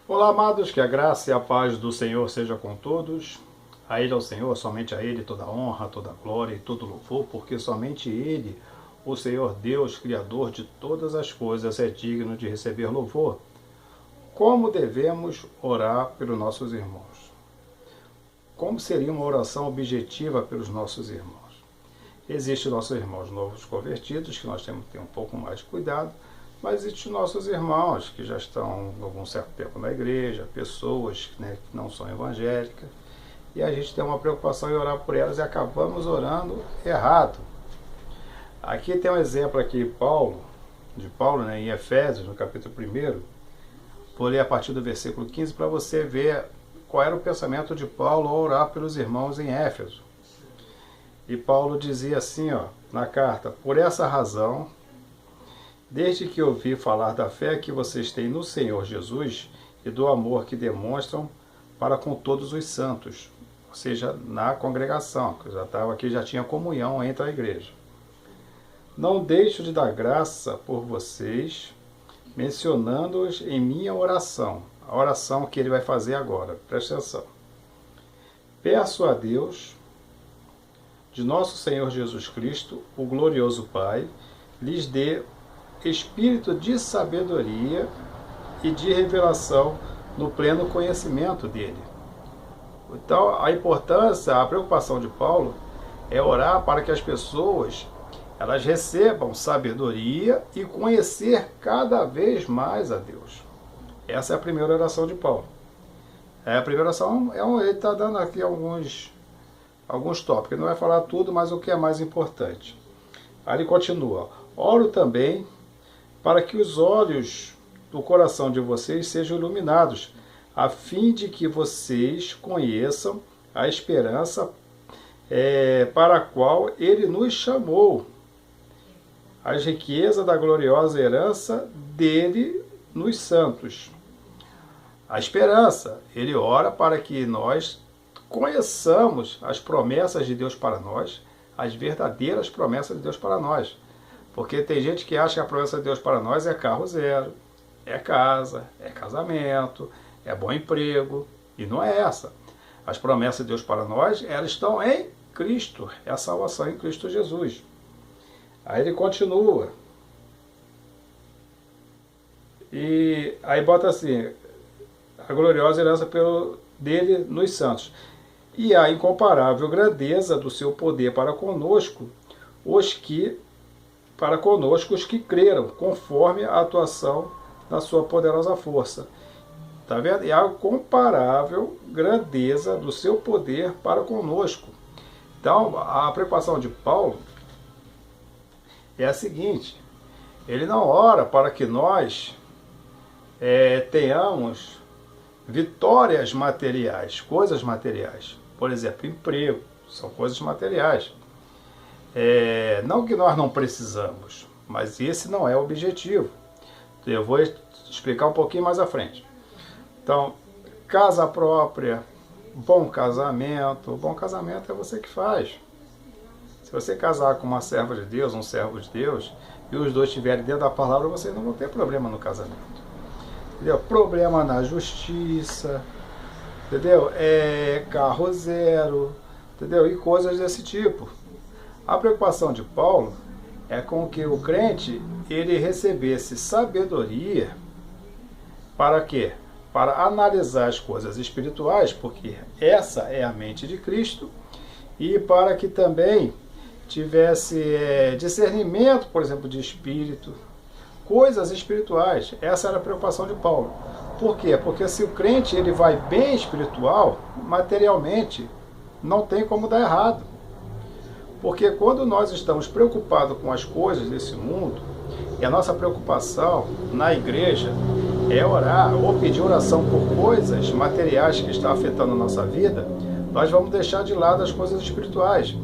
Olá, amados, que a graça e a paz do Senhor seja com todos. A Ele, ao Senhor, somente a Ele toda honra, toda glória e todo louvor, porque somente Ele, o Senhor Deus, Criador de todas as coisas, é digno de receber louvor. Como devemos orar pelos nossos irmãos? Como seria uma oração objetiva pelos nossos irmãos? Existem nossos irmãos novos convertidos, que nós temos que ter um pouco mais de cuidado, mas existem nossos irmãos que já estão há algum certo tempo na igreja, pessoas que não são evangélicas, e a gente tem uma preocupação em orar por elas e acabamos orando errado. Aqui tem um exemplo aqui de Paulo, em Efésios, no capítulo 1. Vou ler a partir do versículo 15 para você ver qual era o pensamento de Paulo ao orar pelos irmãos em Éfeso. E Paulo dizia assim, na carta: por essa razão, desde que ouvi falar da fé que vocês têm no Senhor Jesus e do amor que demonstram para com todos os santos, ou seja, na congregação, que eu já estava aqui, já tinha comunhão entre a igreja. Não deixo de dar graça por vocês, mencionando-os em minha oração, a oração que ele vai fazer agora, presta atenção. Peço a Deus, de nosso Senhor Jesus Cristo, o glorioso Pai, lhes dê espírito de sabedoria e de revelação no pleno conhecimento dele. Então, a importância, a preocupação de Paulo é orar para que as pessoas elas recebam sabedoria e conhecer cada vez mais a Deus. Essa é a primeira oração de Paulo. A primeira oração, ele está dando aqui alguns tópicos. Ele não vai falar tudo, mas o que é mais importante. Aí ele continua: oro também para que os olhos do coração de vocês sejam iluminados, a fim de que vocês conheçam a esperança para a qual ele nos chamou, as riquezas da gloriosa herança dele nos santos. A esperança, ele ora para que nós conheçamos as promessas de Deus para nós, as verdadeiras promessas de Deus para nós. Porque tem gente que acha que a promessa de Deus para nós é carro zero, é casa, é casamento, é bom emprego, e não é essa. As promessas de Deus para nós, elas estão em Cristo, é a salvação em Cristo Jesus. Aí ele continua, e aí bota assim: a gloriosa herança dele nos santos, e a incomparável grandeza do seu poder para conosco os que creram, conforme a atuação da sua poderosa força. Está vendo? E a incomparável grandeza do seu poder para conosco. Então, a preocupação de Paulo é a seguinte: ele não ora para que nós tenhamos vitórias materiais, coisas materiais. Por exemplo, emprego, são coisas materiais. Não que nós não precisamos, mas esse não é o objetivo. Eu vou explicar um pouquinho mais à frente. Então, casa própria, bom casamento. Bom casamento é você que faz. Se você casar com uma serva de Deus, um servo de Deus, e os dois estiverem dentro da palavra, vocês não vão ter problema no casamento. Entendeu? Problema na justiça, entendeu? Carro zero, entendeu? E coisas desse tipo. A preocupação de Paulo é com que o crente ele recebesse sabedoria para quê? Para analisar as coisas espirituais, porque essa é a mente de Cristo, e para que também tivesse discernimento, por exemplo, de espírito, coisas espirituais. Essa era a preocupação de Paulo. Por quê? Porque se o crente ele vai bem espiritual, materialmente, não tem como dar errado. Porque quando nós estamos preocupados com as coisas desse mundo, e a nossa preocupação na igreja é orar ou pedir oração por coisas materiais que estão afetando a nossa vida, nós vamos deixar de lado as coisas espirituais.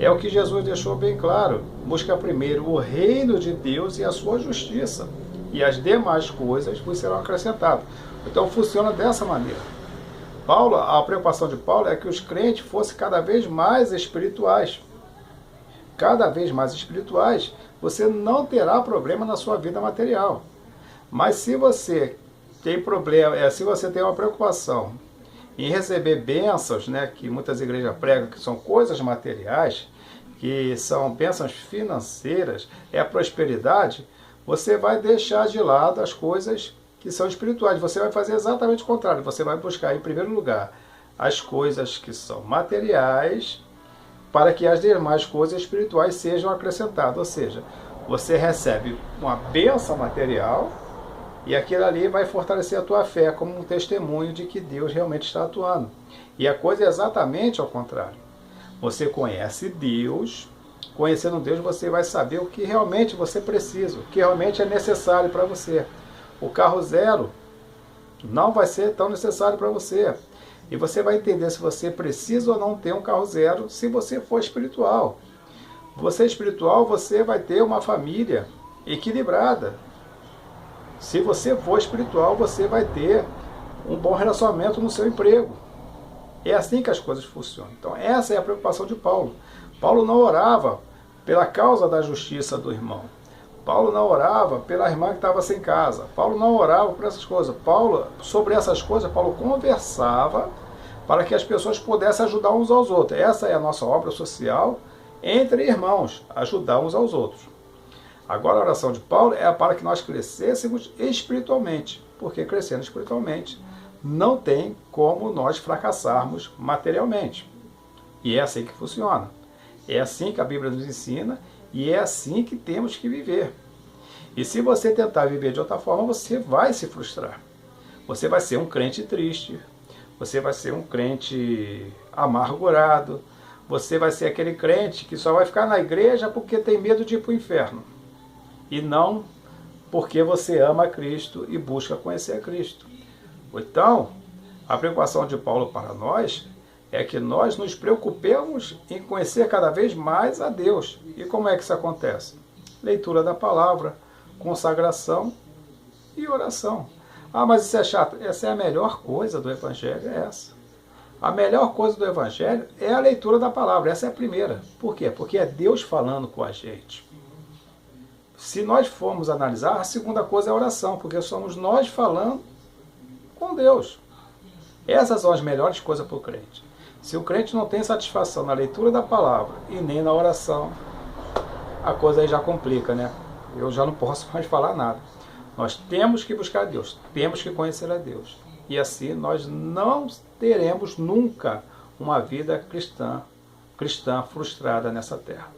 É o que Jesus deixou bem claro: busca primeiro o reino de Deus e a sua justiça, e as demais coisas vos serão acrescentadas. Então funciona dessa maneira. A preocupação de Paulo é que os crentes fossem cada vez mais espirituais. Cada vez mais espirituais, você não terá problema na sua vida material. Mas se você tem problema, se você tem uma preocupação em receber bênçãos, né, que muitas igrejas pregam, que são coisas materiais, que são bênçãos financeiras, é a prosperidade, você vai deixar de lado as coisas que são espirituais. Você vai fazer exatamente o contrário. Você vai buscar, em primeiro lugar, as coisas que são materiais, para que as demais coisas espirituais sejam acrescentadas. Ou seja, você recebe uma bênção material e aquilo ali vai fortalecer a tua fé como um testemunho de que Deus realmente está atuando. E a coisa é exatamente ao contrário. Você conhece Deus, conhecendo Deus você vai saber o que realmente você precisa, o que realmente é necessário para você. O carro zero não vai ser tão necessário para você. E você vai entender se você precisa ou não ter um carro zero se você for espiritual. Você é espiritual, você vai ter uma família equilibrada. Se você for espiritual, você vai ter um bom relacionamento no seu emprego. É assim que as coisas funcionam. Então essa é a preocupação de Paulo. Paulo não orava pela causa da justiça do irmão. Paulo não orava pela irmã que estava sem casa. Paulo não orava por essas coisas. Sobre essas coisas, Paulo conversava para que as pessoas pudessem ajudar uns aos outros. Essa é a nossa obra social entre irmãos, ajudar uns aos outros. Agora a oração de Paulo é para que nós crescêssemos espiritualmente, porque crescendo espiritualmente não tem como nós fracassarmos materialmente. E é assim que funciona. É assim que a Bíblia nos ensina e é assim que temos que viver. E se você tentar viver de outra forma, você vai se frustrar. Você vai ser um crente triste, você vai ser um crente amargurado, você vai ser aquele crente que só vai ficar na igreja porque tem medo de ir para o inferno. E não porque você ama Cristo e busca conhecer a Cristo. Então, a preocupação de Paulo para nós é que nós nos preocupemos em conhecer cada vez mais a Deus. E como é que isso acontece? Leitura da palavra, consagração e oração. Ah, mas isso é chato. Essa é a melhor coisa do Evangelho, é essa. A melhor coisa do Evangelho é a leitura da palavra, essa é a primeira. Por quê? Porque é Deus falando com a gente. Se nós formos analisar, a segunda coisa é a oração, porque somos nós falando com Deus. Essas são as melhores coisas para o crente. Se o crente não tem satisfação na leitura da palavra e nem na oração, a coisa aí já complica, né? Eu já não posso mais falar nada. Nós temos que buscar Deus, temos que conhecer a Deus. E assim nós não teremos nunca uma vida cristã frustrada nessa terra.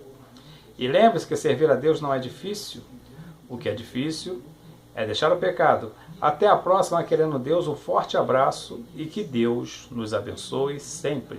E lembre-se que servir a Deus não é difícil. O que é difícil é deixar o pecado. Até a próxima, querendo Deus, um forte abraço e que Deus nos abençoe sempre.